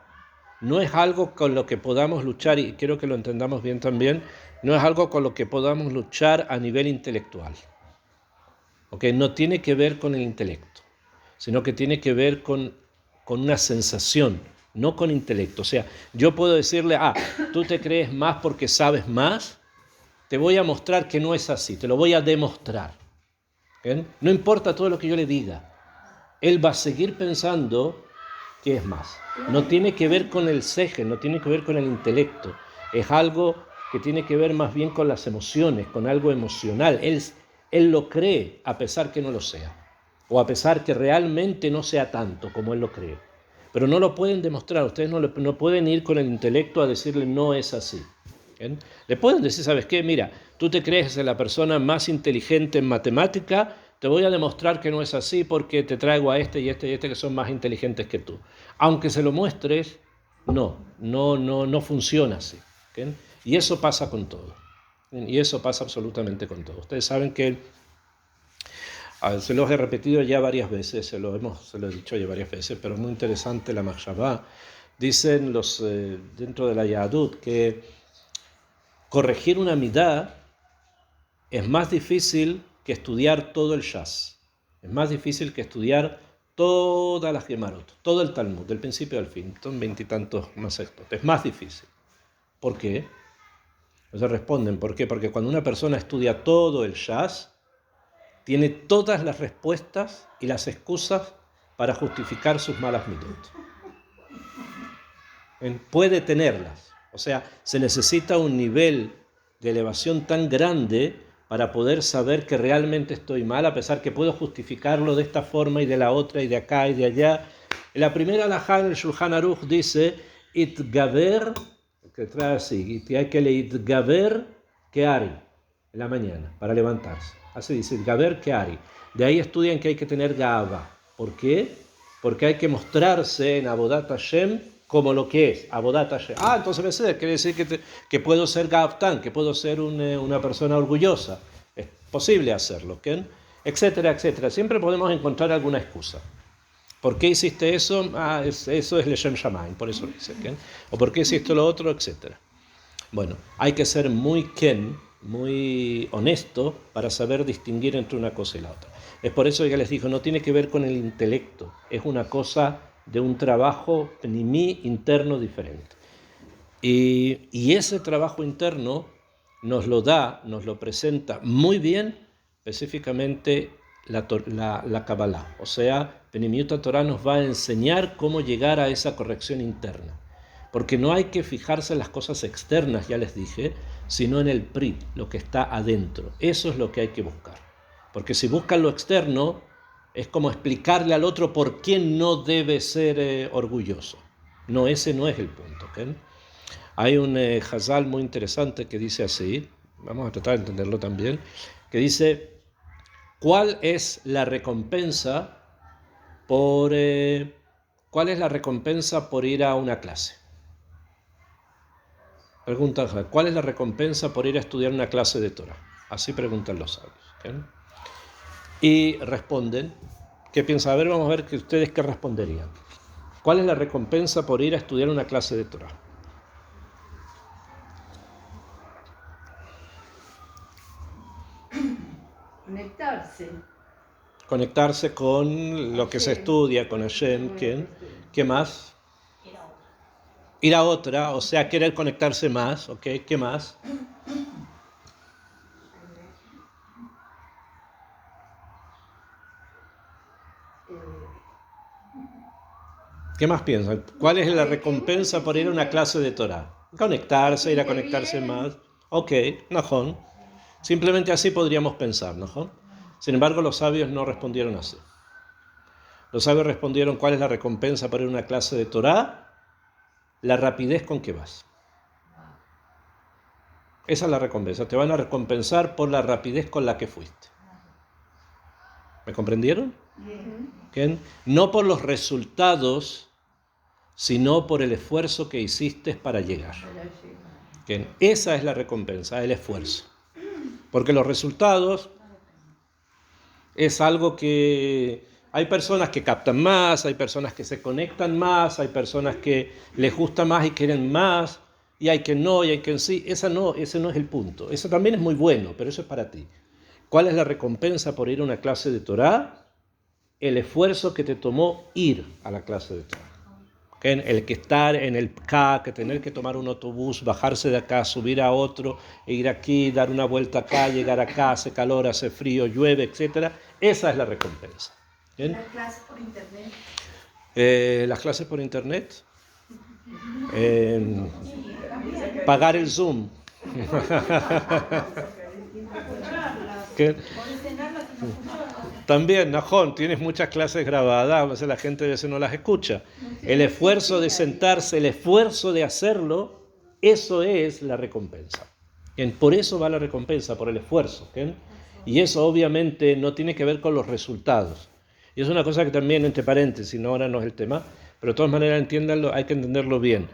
no es algo con lo que podamos luchar, y quiero que lo entendamos bien también, no es algo con lo que podamos luchar a nivel intelectual. ¿Ok? No tiene que ver con el intelecto, sino que tiene que ver con una sensación, no con intelecto. O sea, yo puedo decirle, tú te crees más porque sabes más, te voy a mostrar que no es así, te lo voy a demostrar. ¿Bien? No importa todo lo que yo le diga, él va a seguir pensando que es más. No tiene que ver con el ceje, no tiene que ver con el intelecto, es algo que tiene que ver más bien con las emociones, con algo emocional. Él lo cree a pesar que no lo sea, o a pesar que realmente no sea tanto como él lo cree. Pero no lo pueden demostrar, ustedes no pueden ir con el intelecto a decirle no es así. ¿Bien? Le pueden decir, ¿sabes qué? Mira, tú te crees la persona más inteligente en matemática, te voy a demostrar que no es así porque te traigo a este y este y este que son más inteligentes que tú. Aunque se lo muestres, no funciona así. ¿Bien? Y eso pasa con todo. ¿Bien? Y eso pasa absolutamente con todo. Ustedes saben que se los he repetido ya varias veces, se lo he dicho ya varias veces, pero es muy interesante la Mahshabá. Dicen dentro de la Yahadut que corregir una midá es más difícil que estudiar todo el Shas. Es más difícil que estudiar todas las Gemarot, todo el Talmud, del principio al fin, son 20 y tantos más expertos. Es más difícil. ¿Por qué? Entonces responden, ¿por qué? Porque cuando una persona estudia todo el Shas, tiene todas las respuestas y las excusas para justificar sus malas midot. Puede tenerlas. O sea, se necesita un nivel de elevación tan grande para poder saber que realmente estoy mal, a pesar que puedo justificarlo de esta forma y de la otra y de acá y de allá. En la primera halajá en el Shulchan Aruch dice Itgaber, que trae así, y hay que leer Itgaber Keari en la mañana para levantarse. Así dice Itgaber Keari. De ahí estudian que hay que tener Gaava. ¿Por qué? Porque hay que mostrarse en Avodat Hashem como lo que es, Avodat Hashem. Entonces Beseder quiere decir que puedo ser Gavtán, que puedo ser una persona orgullosa. Es posible hacerlo, ¿ok? Etcétera, etcétera. Siempre podemos encontrar alguna excusa. ¿Por qué hiciste eso? Eso es Leshem Shamayim, por eso lo hice, ¿ok? O ¿por qué hiciste lo otro? Etcétera. Bueno, hay que ser muy muy honesto para saber distinguir entre una cosa y la otra. Es por eso que ya les digo, no tiene que ver con el intelecto, es una cosa de un trabajo pnimí interno diferente. Y ese trabajo interno nos lo presenta muy bien, específicamente la Kabbalah. O sea, Pnimiut Torah nos va a enseñar cómo llegar a esa corrección interna. Porque no hay que fijarse en las cosas externas, ya les dije, sino en el prit, lo que está adentro. Eso es lo que hay que buscar. Porque si buscan lo externo, es como explicarle al otro por qué no debe ser orgulloso. No, ese no es el punto. ¿Okay? Hay un Hazal muy interesante que dice así, vamos a tratar de entenderlo también, que dice, ¿cuál es la recompensa por ir a una clase? Pregunta, ¿cuál es la recompensa por ir a estudiar una clase de Torah? Así preguntan los sabios. ¿Okay? Y responden, ¿qué piensan? A ver, vamos a ver que ustedes qué responderían. ¿Cuál es la recompensa por ir a estudiar una clase de Torah? Conectarse. Conectarse con lo que se estudia, con Hashem. ¿Qué más? Ir a otra, o sea, querer conectarse más, ¿ok? ¿Qué más? ¿Qué más piensan? ¿Cuál es la recompensa por ir a una clase de Torah? Conectarse, ir a conectarse más. Ok, najón. Simplemente así podríamos pensar, najón. Sin embargo, los sabios no respondieron así. Los sabios respondieron, ¿cuál es la recompensa por ir a una clase de Torah? La rapidez con que vas. Esa es la recompensa. Te van a recompensar por la rapidez con la que fuiste. ¿Me comprendieron? ¿Bien? No por los resultados, sino por el esfuerzo que hiciste para llegar. ¿Bien? Esa es la recompensa, el esfuerzo. Porque los resultados es algo que hay personas que captan más, hay personas que se conectan más, hay personas que les gusta más y quieren más, y hay que no, y hay que sí. Ese no es el punto. Eso también es muy bueno, pero eso es para ti. ¿Cuál es la recompensa por ir a una clase de Torah? El esfuerzo que te tomó ir a la clase de Torah. El que estar en el K, que tener que tomar un autobús, bajarse de acá, subir a otro, e ir aquí, dar una vuelta acá, llegar acá, hace calor, hace frío, llueve, etc. Esa es la recompensa. ¿Bien? ¿Las clases por internet? Las clases por internet. Pagar el Zoom. ¿Qué? También, Najón, tienes muchas clases grabadas, a veces la gente a veces no las escucha. El esfuerzo de sentarse, el esfuerzo de hacerlo, eso es la recompensa. Por eso va la recompensa, por el esfuerzo. Y eso obviamente no tiene que ver con los resultados. Y es una cosa que también, entre paréntesis, no, ahora no es el tema, pero de todas maneras entiéndanlo, hay que entenderlo bien.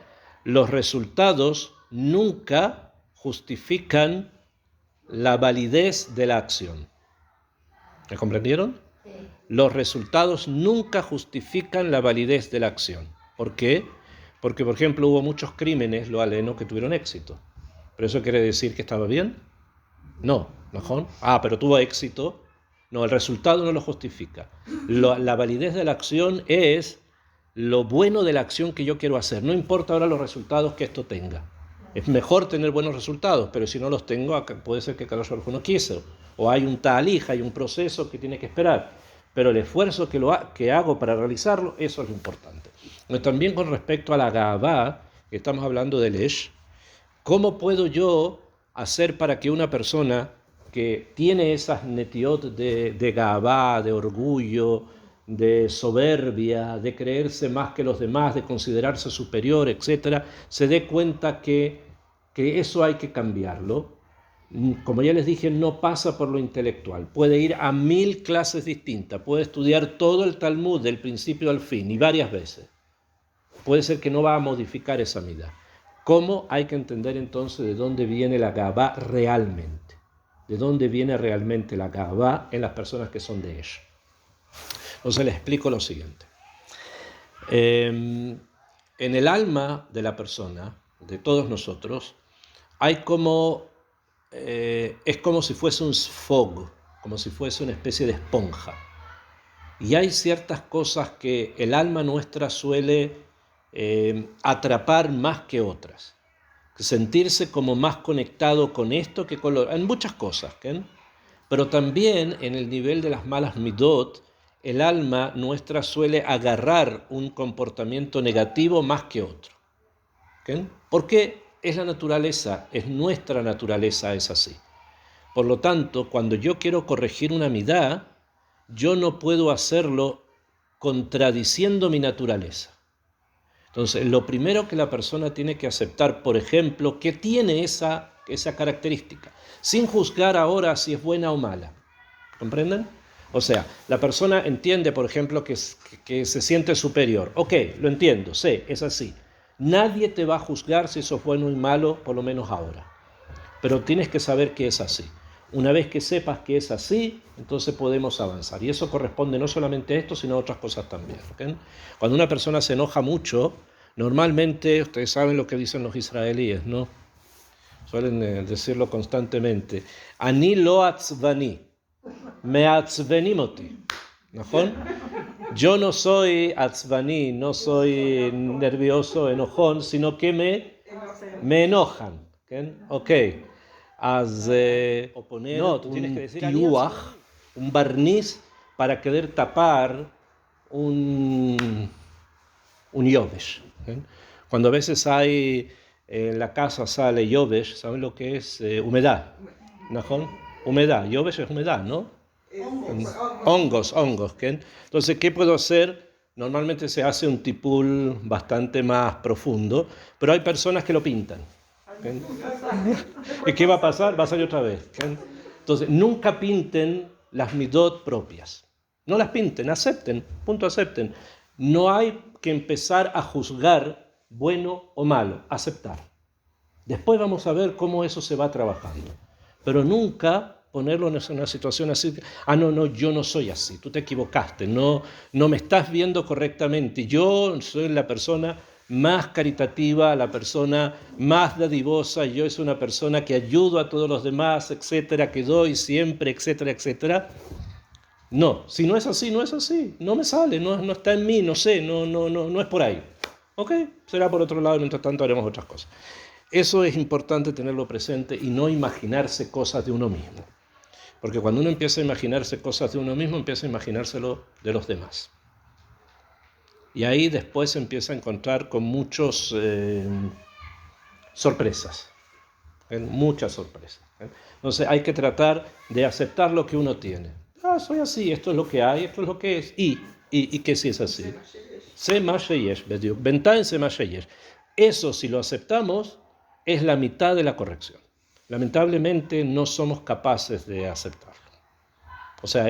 Los resultados nunca justifican la validez de la acción. ¿Me comprendieron? Sí. Los resultados nunca justifican la validez de la acción. ¿Por qué? Porque, por ejemplo, hubo muchos crímenes, lo aleno, que tuvieron éxito. ¿Pero eso quiere decir que estaba bien? No, ¿no? Pero tuvo éxito. No, el resultado no lo justifica. La validez de la acción es lo bueno de la acción que yo quiero hacer. No importa ahora los resultados que esto tenga. Es mejor tener buenos resultados, pero si no los tengo, puede ser que Kadosh Baruj Hu no quiso. O hay un talij, hay un proceso que tiene que esperar. Pero el esfuerzo que hago para realizarlo, eso es lo importante. También con respecto a la Gavá, que estamos hablando del Esh, ¿cómo puedo yo hacer para que una persona que tiene esas netiot de Gavá, de orgullo, de soberbia, de creerse más que los demás, de considerarse superior, etc., se dé cuenta que eso hay que cambiarlo? Como ya les dije, no pasa por lo intelectual. Puede ir a 1000 clases distintas, puede estudiar todo el Talmud del principio al fin y varias veces. Puede ser que no va a modificar esa midá. ¿Cómo? Hay que entender entonces de dónde viene la Gavá realmente. De dónde viene realmente la Gavá en las personas que son de ella. Entonces les explico lo siguiente. En el alma de la persona, de todos nosotros, hay es como si fuese un sfog, como si fuese una especie de esponja. Y hay ciertas cosas que el alma nuestra suele atrapar más que otras. Sentirse como más conectado con esto que con lo... En muchas cosas, ¿sí? Pero también en el nivel de las malas midot, el alma nuestra suele agarrar un comportamiento negativo más que otro. ¿Sí? Porque es la naturaleza, es nuestra naturaleza, es así. Por lo tanto, cuando yo quiero corregir una midá, yo no puedo hacerlo contradiciendo mi naturaleza. Entonces, lo primero que la persona tiene que aceptar, por ejemplo, que tiene esa característica, sin juzgar ahora si es buena o mala. ¿Comprenden? O sea, la persona entiende, por ejemplo, que se siente superior. Ok, lo entiendo, sé, es así. Nadie te va a juzgar si eso es bueno y malo, por lo menos ahora. Pero tienes que saber que es así. Una vez que sepas que es así, entonces podemos avanzar. Y eso corresponde no solamente a esto, sino a otras cosas también. ¿Okay? Cuando una persona se enoja mucho, normalmente, ustedes saben lo que dicen los israelíes, ¿no? Suelen decirlo constantemente. Ani lo atzvani, me atzvenimoti. ¿Najón? Yo no soy atzvaní, no soy nervioso, enojón, sino que me enojan. ¿Okay? Ok. O poner no, tú tienes que decir tiuaj, un barniz para querer tapar un yovesh. ¿Okay? Cuando a veces hay en la casa sale yovesh, ¿saben lo que es? Humedad. ¿Najón? Humedad. Yovesh es humedad, ¿no? Hongos. ¿Okay? Entonces, ¿qué puedo hacer? Normalmente se hace un tipul bastante más profundo, pero hay personas que lo pintan. ¿Okay? ¿Y qué va a pasar? Va a salir otra vez. ¿Okay? Entonces, nunca pinten las midot propias. No las pinten, acepten, acepten. No hay que empezar a juzgar bueno o malo, aceptar. Después vamos a ver cómo eso se va trabajando. Pero nunca ponerlo en una situación así, no, yo no soy así, tú te equivocaste, no me estás viendo correctamente, yo soy la persona más caritativa, la persona más dadivosa, yo soy una persona que ayudo a todos los demás, etcétera, que doy siempre, etcétera, etcétera. No, si no es así, no es así, no me sale, no está en mí, no sé, no es por ahí. Ok, será por otro lado, mientras tanto haremos otras cosas. Eso es importante tenerlo presente y no imaginarse cosas de uno mismo. Porque cuando uno empieza a imaginarse cosas de uno mismo, empieza a imaginárselo de los demás. Y ahí después se empieza a encontrar con muchas sorpresas. Muchas sorpresas. Entonces hay que tratar de aceptar lo que uno tiene. Soy así, esto es lo que hay, esto es lo que es. ¿Y qué si es así? Se masheyesh, Bentaen se masheyesh. Eso, si lo aceptamos, es la mitad de la corrección. Lamentablemente no somos capaces de aceptarlo. O sea,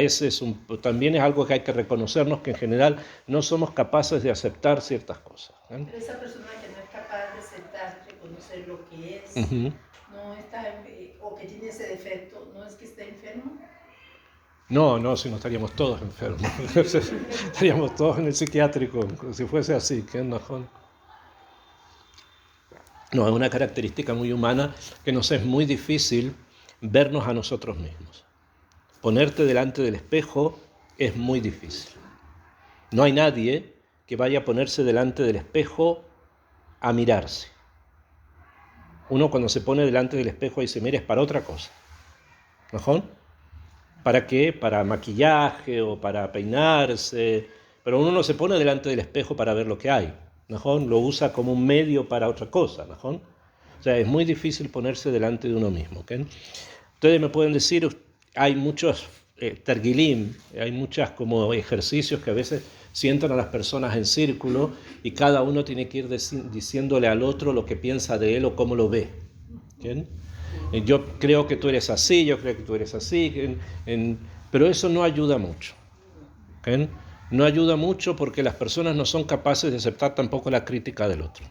también es algo que hay que reconocernos, que en general no somos capaces de aceptar ciertas cosas. Pero esa persona que no es capaz de aceptar, reconocer lo que es, no está, o que tiene ese defecto, ¿no es que está enfermo? No, si no estaríamos todos enfermos. Estaríamos todos en el psiquiátrico, si fuese así. No, es una característica muy humana que nos es muy difícil vernos a nosotros mismos. Ponerte delante del espejo es muy difícil. No hay nadie que vaya a ponerse delante del espejo a mirarse. Uno cuando se pone delante del espejo y se mira es para otra cosa. ¿No? ¿Para qué? Para maquillaje o para peinarse. Pero uno no se pone delante del espejo para ver lo que hay. ¿No? Lo usa como un medio para otra cosa. ¿No? O sea, es muy difícil ponerse delante de uno mismo. ¿Okay? Ustedes me pueden decir, hay muchos tergilim, hay muchos como ejercicios que a veces sientan a las personas en círculo y cada uno tiene que ir diciéndole al otro lo que piensa de él o cómo lo ve. ¿Okay? Yo creo que tú eres así, yo creo que tú eres así, pero eso no ayuda mucho. ¿Okay? No ayuda mucho porque las personas no son capaces de aceptar tampoco la crítica del otro.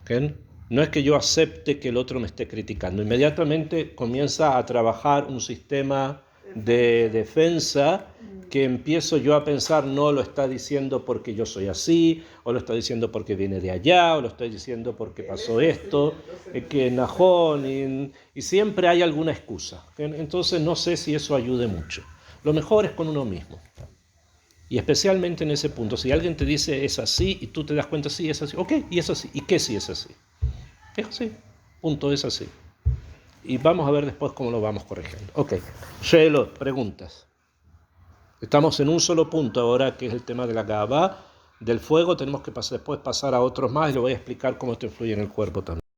¿Okay? No es que yo acepte que el otro me esté criticando. Inmediatamente comienza a trabajar un sistema de defensa que empiezo yo a pensar, no lo está diciendo porque yo soy así, o lo está diciendo porque viene de allá, o lo está diciendo porque pasó esto, que najón, y siempre hay alguna excusa. Entonces no sé si eso ayude mucho. Lo mejor es con uno mismo. Y especialmente en ese punto, si alguien te dice es así y tú te das cuenta, sí, es así, ok, y es así, ¿y qué si es así? Es así, punto, es así. Y vamos a ver después cómo lo vamos corrigiendo. Ok, Sheelot, preguntas. Estamos en un solo punto ahora, que es el tema de la Gavá, del fuego. Tenemos que después pasar a otros más y le voy a explicar cómo esto influye en el cuerpo también.